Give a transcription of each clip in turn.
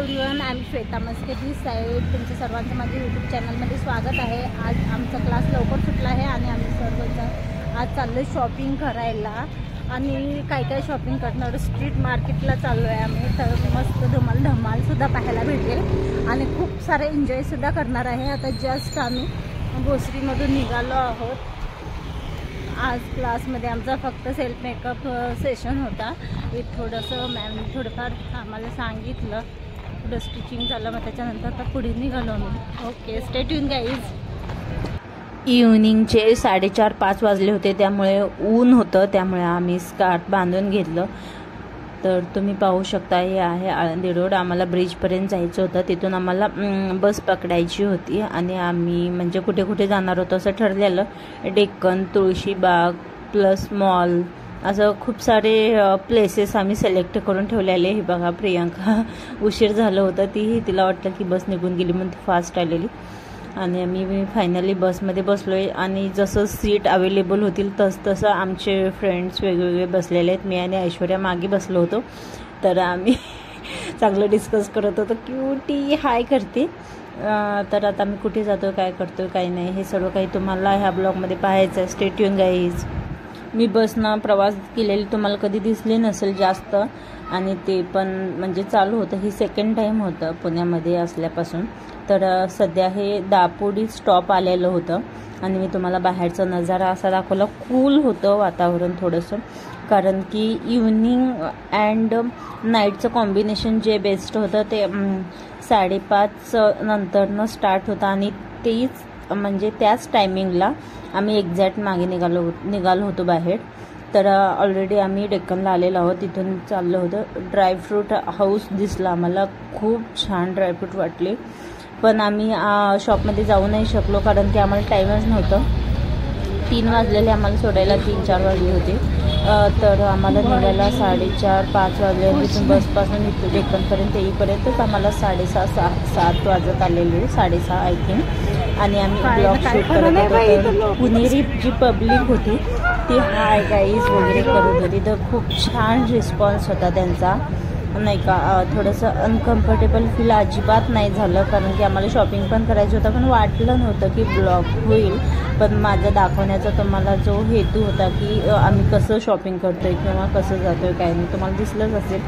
Everyone, I am Shweta Maske this side. तुमचं सर्वांचं माझ्या यूट्यूब चॅनलमध्ये स्वागत आहे. आज आमचा क्लास लवकर सुटला आहे आणि आम्ही सर्वजण आज चाललो शॉपिंग करायला. आणि काय शॉपिंग करणार, स्ट्रीट मार्केटला चाललो आहे आम्ही. तर मस्त धमालसुद्धा पाहायला भेटेल आणि खूप सारे एन्जॉयसुद्धा करणार आहे. आता जस्ट आम्ही भोसरीमधून निघालो आहोत. आज क्लासमध्ये आमचा फक्त सेल्फ मेकअप सेशन होता. थोडंसं मॅमने थोडंफार आम्हाला सांगितलं, पुढं स्टिचिंग झालं. मग त्याच्यानंतर आता पुढे निघालो मी. Okay, stay tune guys. इव्हनिंगचे 4:30-5 वाजले होते, त्यामुळे ऊन होतं, त्यामुळे आम्ही स्कार्फ बांधून घेतलं. तर तुम्ही पाहू शकता, हे आहे आळंदी रोड. आम्हाला ब्रिजपर्यंत जायचं होतं, तिथून आम्हाला बस पकडायची होती आणि आम्ही म्हणजे कुठे कुठे जाणार होतो असं ठरलेलं. डेक्कन, तुळशीबाग प्लस मॉल, असं खूप सारे प्लेसेस आम्ही सिलेक्ट करून ठेवलेले. हे बघा, प्रियंका उशीर झालं होतं, तिला वाटलं की बस निघून गेली म्हणून ती फास्ट आलेली. आणि आम्ही फायनली बसमध्ये बसलो आहे. आणि जसं सीट अवेलेबल होतील तसं आमचे फ्रेंड्स वेगवेगळे बसलेले आहेत. मी आणि ऐश्वर्या मागे बसलो होतो. तर आम्ही चांगलं डिस्कस करत होतो, क्यूटी हाय करते. तर आता आम्ही कुठे जातो, काय करतो, काय नाही, हे सर्व काही तुम्हाला ह्या ब्लॉगमध्ये पाहायचं आहे. Stay tune guys. मी बसनं प्रवास केलेली तुम्हाला कधी दिसले नसेल जास्त, आणि ते पण म्हणजे चालू होतं. ही सेकंड टाईम होतं पुण्यामध्ये असल्यापासून. तर सध्या हे दापोडी स्टॉप आलेलं होतं आणि मी तुम्हाला बाहेरचा नजारा असा दाखवला. कूल होतं वातावरण थोडंसं, कारण की इव्हनिंग अँड नाईटचं कॉम्बिनेशन जे बेस्ट होतं ते 5:30 नंतरनं स्टार्ट होतं. आणि तेच म्हणजे त्याच टायमिंगला आम्ही एक्झॅक्ट मागे निघालो होतो बाहेर. तर ऑलरेडी आम्ही डेक्कनला आलेलो आहोत, तिथून चाललो होतं. ड्रायफ्रूट हाऊस दिसला आम्हाला, खूप छान ड्रायफ्रूट वाटले. पण आम्ही शॉपमध्ये जाऊ नाही शकलो, कारण की आम्हाला टाईमच नव्हतं. 3 वाजलेले आम्हाला सोडायला, 3-4 वाजले होते. तर आम्हाला निघायला 4:30-5 वाजले. तिथून बसपासून इथं डेक्कनपर्यंत येईपर्यंतच आम्हाला 6:30-7 वाजत आलेले, 6:30 आय थिंक. आणि आम्ही ब्लॉग शूट करत होतो. पुणेरी जी पब्लिक होती ती हाय गाईज वगैरे करत होती. तर खूप छान रिस्पॉन्स होता त्यांचा, नाही का. थोडंसं अनकम्फर्टेबल फील अजिबात नाही झालं, कारण की आम्हाला शॉपिंग पण करायचं होतं. पण वाटलं नव्हतं की ब्लॉग होईल. पण माझा दाखवण्याचा तुम्हाला जो हेतू होता की आम्ही कसं शॉपिंग करतोय किंवा कसं जातोय, काय नाही, तुम्हाला दिसलंच असेल.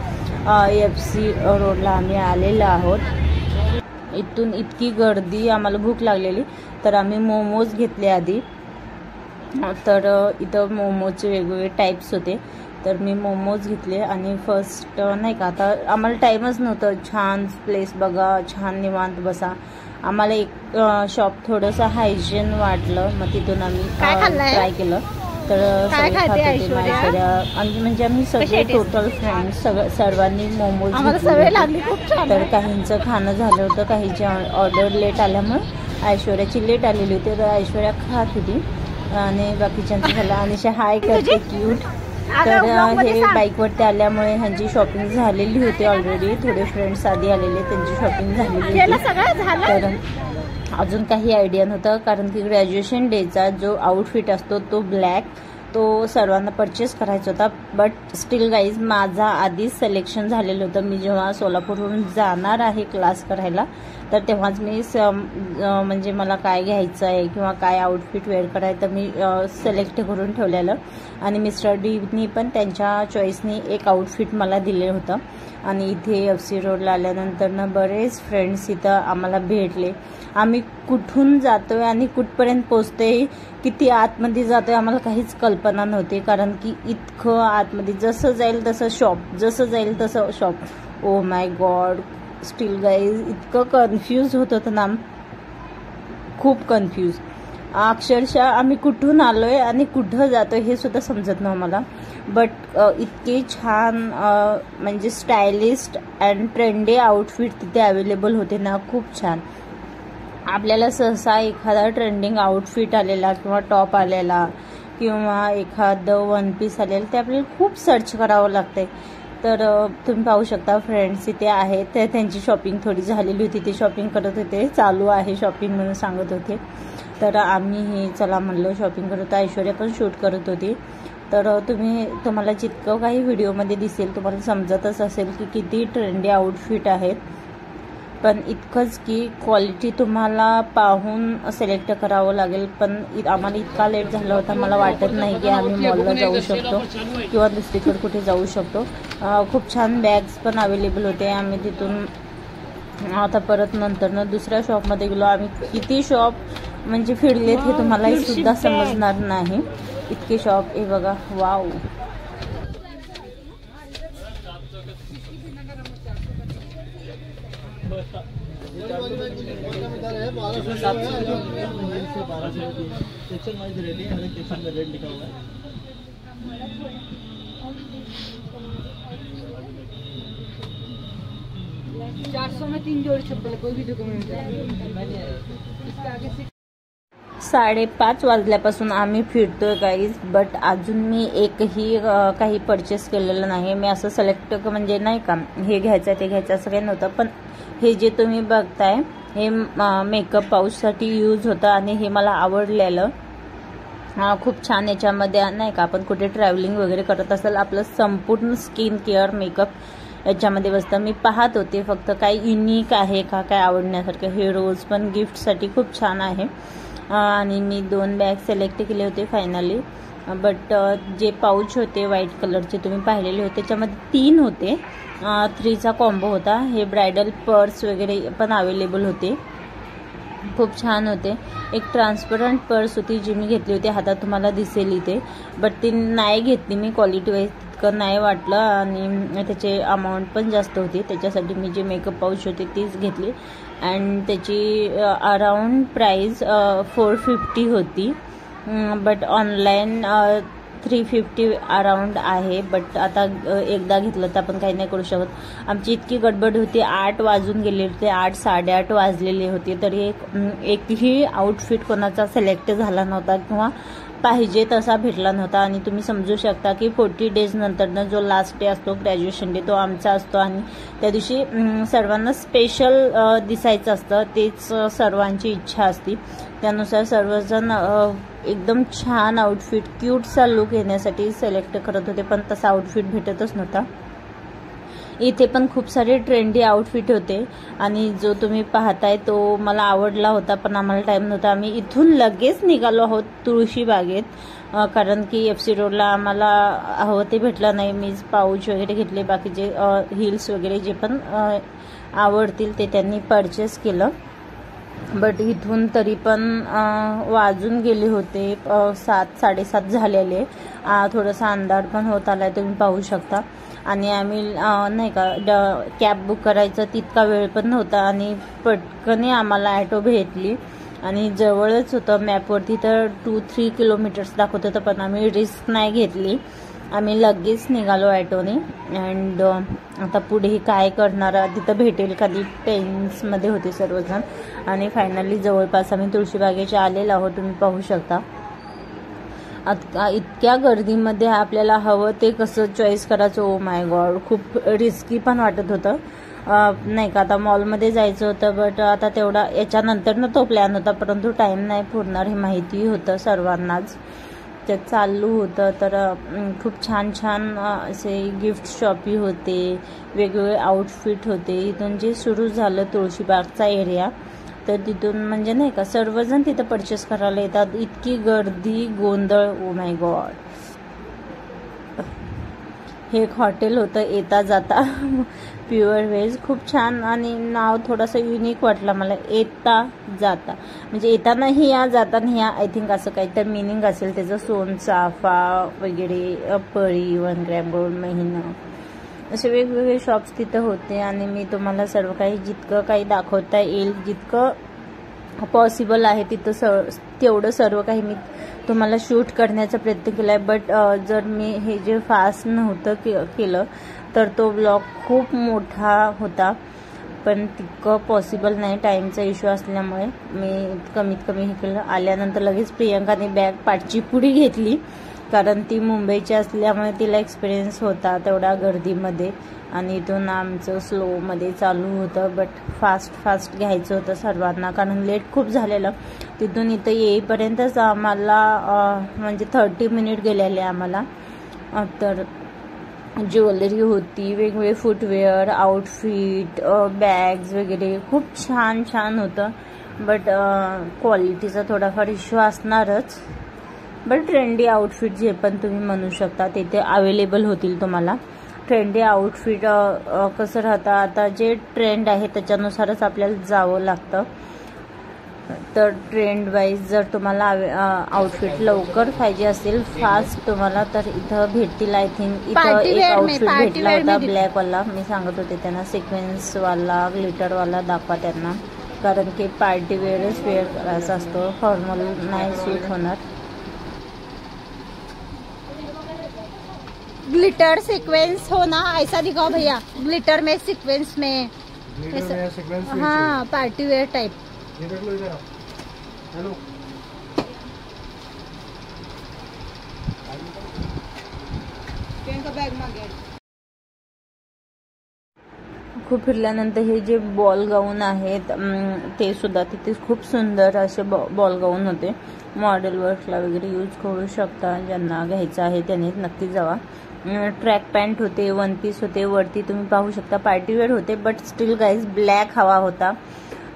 FC रोडला आम्ही आलेलो आहोत. इथून इतकी गर्दी, आम्हाला भूक लागलेली, तर आम्ही मोमोज घेतले आधी. तर इथं मोमोजचे वेगवेगळे टाईप्स होते, तर मी मोमोज घेतले. आणि फर्स्ट नाही का, आता आम्हाला टाईमच नव्हतं. छान प्लेस बघा, छान निवांत बसा. आम्हाला एक शॉप थोडंसं हायजीन वाटलं, मग तिथून आम्ही ट्राय केलं. तर ऐश्वर्या आणि म्हणजे आम्ही सगळे टोटल फ्रेंड्स सर्वांनी मोमोज घेतले. तर काहींचं खाणं झालं होतं, काहींची ऑर्डर लेट आल्यामुळे ऐश्वर्याची लेट आलेली होती, तर ऐश्वर्या खात होती आणि बाकीच्यांचं झालं. आणि हाय करते क्यूट. तर हे बाईकवरती आल्यामुळे ह्यांची शॉपिंग झालेली होती ऑलरेडी. थोडे फ्रेंड्स आधी आलेले, त्यांची शॉपिंग झालेली होती. तर अजून काही आयडिया नव्हतं, कारण की ग्रॅज्युएशन डेचा जो आउटफिट असतो तो ब्लॅक, तो सर्वांना परचेस करायचा होता. बट स्टील गाईज माझा आधीच सिलेक्शन झालेलं होतं. मी जेव्हा सोलापूरवरून जाणार आहे क्लास करायला, तर तेव्हाच मी म्हणजे मला काय घ्यायचं आहे किंवा काय आउटफिट वेअर करायचं तर मी सिलेक्ट करून ठेवलेलं. आणि मिस्टर डीनी पण त्यांच्या चॉईसनी एक आउटफिट मला दिले होतं. आणि इथे FC रोडला आल्यानंतर बरेच फ्रेंड्स इथं आम्हाला भेटले. आम्ही कुठून जातोय आणि कुठपर्यंत पोचतोय, किती आतमध्ये जातोय, आम्हाला काहीच कल्पना नव्हती. कारण की इतकं आतमध्ये जसं जाईल तसं शॉप, जसं जाईल तसं shop. Oh my God, steel guys इतकं कन्फ्यूज होत होतं ना, खूप कन्फ्यूज. अक्षरशः आम्ही कुठून आलोय आणि कुठं जातोय हे सुद्धा समजत नव्हतं मला. बट इतके छान म्हणजे स्टायलिस्ट अँड ट्रेंडी आउटफिट तिथे अवेलेबल होते ना, खूप छान. आपल्याला सहसा एखादा ट्रेंडिंग आउटफिट आलेला किंवा टॉप आलेला किंवा एखादं वन पीस आलेलं ते आपल्याला खूप सर्च करावं लागतंय. तर तुम्ही पाहू शकता फ्रेंड्स इथे आहेत, तर त्यांची शॉपिंग थोडी झालेली होती, ते शॉपिंग करत होते. चालू आहे शॉपिंग म्हणून सांगत होते. तर आम्ही चला म्हणलं शॉपिंग करत होतो. ऐश्वर्या पण शूट करत होती. तर तुम्हाला जितकं काही व्हिडिओमध्ये दिसेल तुम्हाला समजतच असेल की किती ट्रेंडी आउटफिट आहेत. पण इतकंच की क्वालिटी तुम्हाला पाहून सिलेक्ट करावं लागेल. पण आम्हाला इतका लेट झाला होता, मला वाटत नाही की आम्ही मॉलला जाऊ शकतो किंवा दुसरीकडे कुठे जाऊ शकतो. खूप छान बॅग्स पण अवेलेबल होते. आम्ही तिथून आता परत नंतरनं दुसऱ्या शॉपमध्ये गेलो. आम्ही किती शॉप म्हणजे फिरलेत हे तुम्हाला सुद्धा समजणार नाही, इतके शॉप. हे बघा, वाव. में 3 जोड़ी चप्पल, कोई भी डॉक्यूमेंट है. 5:30 वाजल्यापासून आम्ही फिरतोय गाईज. बट अजून मी एकही काही परचेस केलेलं नाही. मी असं सिलेक्ट म्हणजे नाही का हे घ्यायचं ते घ्यायचं असं काही नव्हतं. पण हे जे तुम्ही बघताय हे मेकअप पाऊचसाठी यूज होतं आणि हे मला आवडलेलं. खूप छान. याच्यामध्ये नाही का आपण कुठे ट्रॅव्हलिंग वगैरे करत असेल, आपलं संपूर्ण स्किन केअर मेकअप याच्यामध्ये बसतं. मी पाहत होते फक्त काही युनिक आहे का काय आवडण्यासारखं. हे रोज पण गिफ्टसाठी खूप छान आहे. आणि मी 2 बॅग सिलेक्ट केले होते फायनली. बट जे पाऊच होते व्हाईट कलरचे तुम्ही पाहिलेले होते, त्याच्यामध्ये 3 होते. 3चा कॉम्बो होता. हे ब्रायडल पर्स वगैरे पण अवेलेबल होते, खूप छान होते. एक ट्रान्सपरंट पर्स होती जी मी घेतली होती, हातात तुम्हाला दिसेल इथे. बट ती नाही घेतली मी, क्वालिटी वाईज तितकं नाही वाटलं आणि त्याचे अमाऊंट पण जास्त होती. त्याच्यासाठी मी जे मेकअप पाऊच होती तीच घेतली. अँड त्याची अराऊंड प्राईस 450 होती. बट ऑनलाईन 350 अराऊंड आहे. बट आता एकदा घेतलं तर आपण काही नाही करू शकत. आमची इतकी गडबड होती, 8 वाजून गेले होते, 8 साडेआठ वाजलेले होते, तरी एकही आउटफिट कोणाचा सिलेक्ट झाला नव्हता किंवा पाहिजे तसा भेटला नव्हता. आणि तुम्ही समजू शकता की 40 डेज नंतरनं जो लास्ट डे असतो ग्रॅज्युएशन डे तो आमचा असतो आणि त्या दिवशी सर्वांना स्पेशल दिसायचं असतं, तेच सर्वांची इच्छा असते. त्यानुसार सर्वजण एकदम छान आउटफिट क्यूटचा लुक येण्यासाठी सिलेक्ट करत होते, पण तसा आउटफिट भेटतच नव्हता. इथे पण खूप सारे ट्रेंडी आउटफिट होते आणि जो तुम्ही पाहताय तो मला आवडला होता, पण आम्हाला टाईम नव्हता. आम्ही इथून लगेच निघालो आहोत तुळशी बागेत, कारण की FC रोडला आम्हाला हवं ते भेटलं नाही. मी पाऊच वगैरे घेतले, बाकीचे हिल्स वगैरे जे पण आवडतील ते त्यांनी परचेस केलं. बट इथून तरी पण वाजून गेले होते 7 साडेसात झालेले. थोडासा अंधार पण होत आलाय, तुम्ही पाहू शकता. आणि आम्ही नाही का कॅब बुक करायचा तितका वेळ पण नव्हता आणि पटकन आम्हाला ॲटो भेटली आणि जवळच होतं. मॅपवरती तर 2-3 किलोमीटर्स दाखवत होतं, पण आम्ही रिस्क नाही घेतली. आम्ही लगेच निघालो ॲटोने. अँड आता पुढे काय करणार, तिथं भेटेल कधी टेन्समध्ये होते सर्वजण. आणि फायनली जवळपास आम्ही तुळशीबागेच्या आलेलो आहोत, तुम्ही पाहू शकता. इतक्या गर्दीमध्ये आपल्याला हवं ते कसं चॉईस करायचं, ओ माय गॉड, खूप रिस्की पण वाटत होतं. नाही का आता मॉलमध्ये जायचं होतं, बट आता तेवढा याच्यानंतरनं तो प्लॅन होता, परंतु टाईम नाही पुरणार हे माहिती होतं सर्वांनाच. त्यात चालू होतं. तर खूप छान छान असे गिफ्ट शॉपी होते, वेगवेगळे आउटफिट होते. इथून जे सुरू झालं तुळशीबागचा एरिया, तर तिथून म्हणजे नाही का सर्वजण तिथं परचेस करायला येतात. इतकी गर्दी, गोंधळ, ओ माय गॉड. हे एक हॉटेल होतं येता जाता, प्युअर व्हेज, खूप छान. आणि नाव थोडंसं युनिक वाटलं मला, येता जाता. म्हणजे येतानाही या जाताना या, आय थिंक असं काही तर मिनिंग असेल त्याचं. सोन चाफा वगैरे, पळी, 1 ग्रॅम गोल्ड, महिना, असे वेगवेगळे शॉप्स तिथं होते. आणि मी तुम्हाला सर्व काही जितकं काही दाखवता येईल, जितकं पॉसिबल आहे तिथं तेवढं सर्व काही मी तुम्हाला शूट करण्याचा प्रयत्न केला आहे. बट जर मी हे जे फास्ट नव्हतं केलं तर तो ब्लॉग खूप मोठा होता, पण तितकं पॉसिबल नाही टाईमचा इश्यू असल्यामुळे मी कमीत कमी हे केलं. आल्यानंतर लगेच प्रियंकाने बॅग पाठची पुढे घेतली, कारण ती मुंबईची असल्यामुळे तिला एक्सपिरियन्स होता तेवढ्या गर्दीमध्ये. आणि इथून आमचं स्लोमध्ये चालू होतं, बट फास्ट घ्यायचं होतं सर्वांना, कारण लेट खूप झालेलं. तिथून इथं येईपर्यंतच आम्हाला म्हणजे 30 मिनिट गेलेले आम्हाला. तर ज्वेलरी होती, वेगवेगळे फुटवेअर, आउटफिट, बॅग्स वगैरे खूप छान छान होतं. बट क्वालिटीचा थोडाफार इश्यू असणारच. बट ट्रेंडी आउटफिट जे पण तुम्ही म्हणू शकता तिथे अवेलेबल होतील तुम्हाला. ट्रेंडी आउटफिट कसं राहतं, आता जे ट्रेंड आहे त्याच्यानुसारच आपल्याला जावं लागतं. तर ट्रेंड वाईज जर तुम्हाला आउटफिट लवकर पाहिजे असेल फास्ट तुम्हाला, तर इथं भेटतील. आय थिंक इथं एक आउटफिट भेटला होता ब्लॅकवाला. मी सांगत होते त्यांना सिक्वेन्सवाला ग्लिटरवाला दाखवा त्यांना, कारण की पार्टी वेअरच वेअर करायचा असतो, फॉर्मल नाही सूट होणार. ग्लिटर सीक्वेंस हो ना, ऐसा दिखाओ भैया. ग्लिटर में सीक्वेंस में, हाँ पार्टी वेयर टाइप. खूप फिरल्यानंतर हे जे बॉल गाऊन आहेत ते सुद्धा तिथे खूप सुंदर असे बॉल गाऊन होते. मॉडेल वर्कला वगैरे यूज करू शकता. ज्यांना घ्यायचं आहे त्यांनी नक्की जावा. ट्रॅक पॅन्ट होते, वन पीस होते, वरती तुम्ही पाहू शकता पार्टीवेअर होते. बट स्टील गाईज ब्लॅक हवा होता,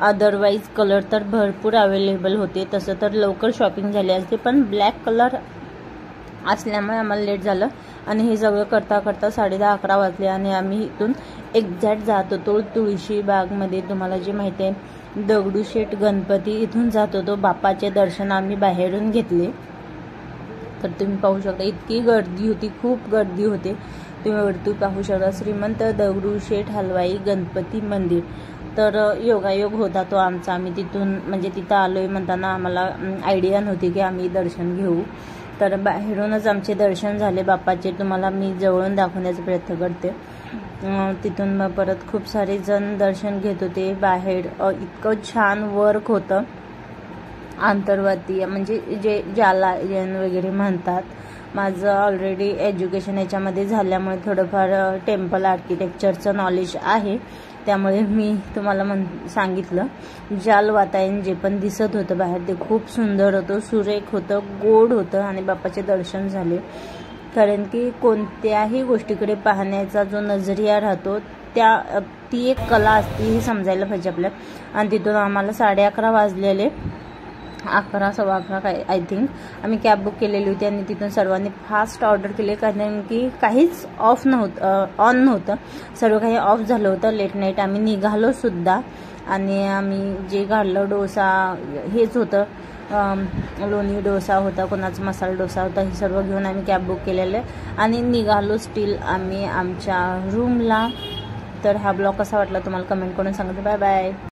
अदरवाईज कलर तर भरपूर अवेलेबल होते. तसं तर लवकर शॉपिंग झाली असते, पण ब्लॅक कलर असल्यामुळे आम्हाला लेट झालं आणि हे सगळं करता करता 10:30-11 वाजले आणि आम्ही इथून एक्झॅक्ट जात होतो तुळशीबागमध्ये. तुम्हाला जे माहिती आहे दगडूशेठ गणपती, इथून जात होतो. बाप्पाचे दर्शन आम्ही बाहेरून घेतले. तर तुम्ही पाहू शकता इतकी गर्दी होती, खूप गर्दी होते. तुम्ही वरती पाहू शकता श्रीमंत दगडूशेठ हलवाई गणपती मंदिर. तर योगायोग होता तो आमचा. आम्ही तिथून म्हणजे तिथं आलोय म्हणताना आम्हाला आयडिया नव्हती की आम्ही दर्शन घेऊ. तर बाहेरूनच आमचे दर्शन झाले बाप्पाचे. तुम्हाला मी जवळून दाखवण्याचा प्रयत्न करते. तिथून मग परत खूप सारे जण दर्शन घेत होते बाहेर. इतकं छान वर्क होतं आंतरवाती, म्हणजे जे ज्याला जैन वगैरे म्हणतात. माझं ऑलरेडी एज्युकेशन याच्यामध्ये झाल्यामुळे थोडंफार टेम्पल आर्किटेक्चरचं नॉलेज आहे, त्यामुळे मी तुम्हाला सांगितलं. जाल वातायन जे पण दिसत होतं बाहेर ते खूप सुंदर होतं, सुरेख होतं, गोड होतं आणि बाप्पाचे दर्शन झाले. कारण की कोणत्याही गोष्टीकडे पाहण्याचा जो नजरिया राहतो ती एक कला असते हे समजायला पाहिजे आपल्या. आणि तिथून आम्हाला 11:30 वाजलेले, 11-11:15 काय आय थिंक. आम्ही कॅब बुक केलेली होती आणि तिथून सर्वांनी फास्ट ऑर्डर केले, कारण की काहीच ऑन नव्हतं, सर्व काही ऑफ झालं होतं. लेट नाईट आम्ही निघालो सुद्धा आणि आम्ही जे काढलं डोसा हेच होतं, लोणी डोसा होता, कोणाचा मसाला डोसा होता, हे सर्व घेऊन आम्ही कॅब बुक केलेलं आणि निघालो स्टील आम्ही आमच्या रूमला. तर हा ब्लॉग कसा वाटला तुम्हाला कमेंट करून सांगा. Bye bye.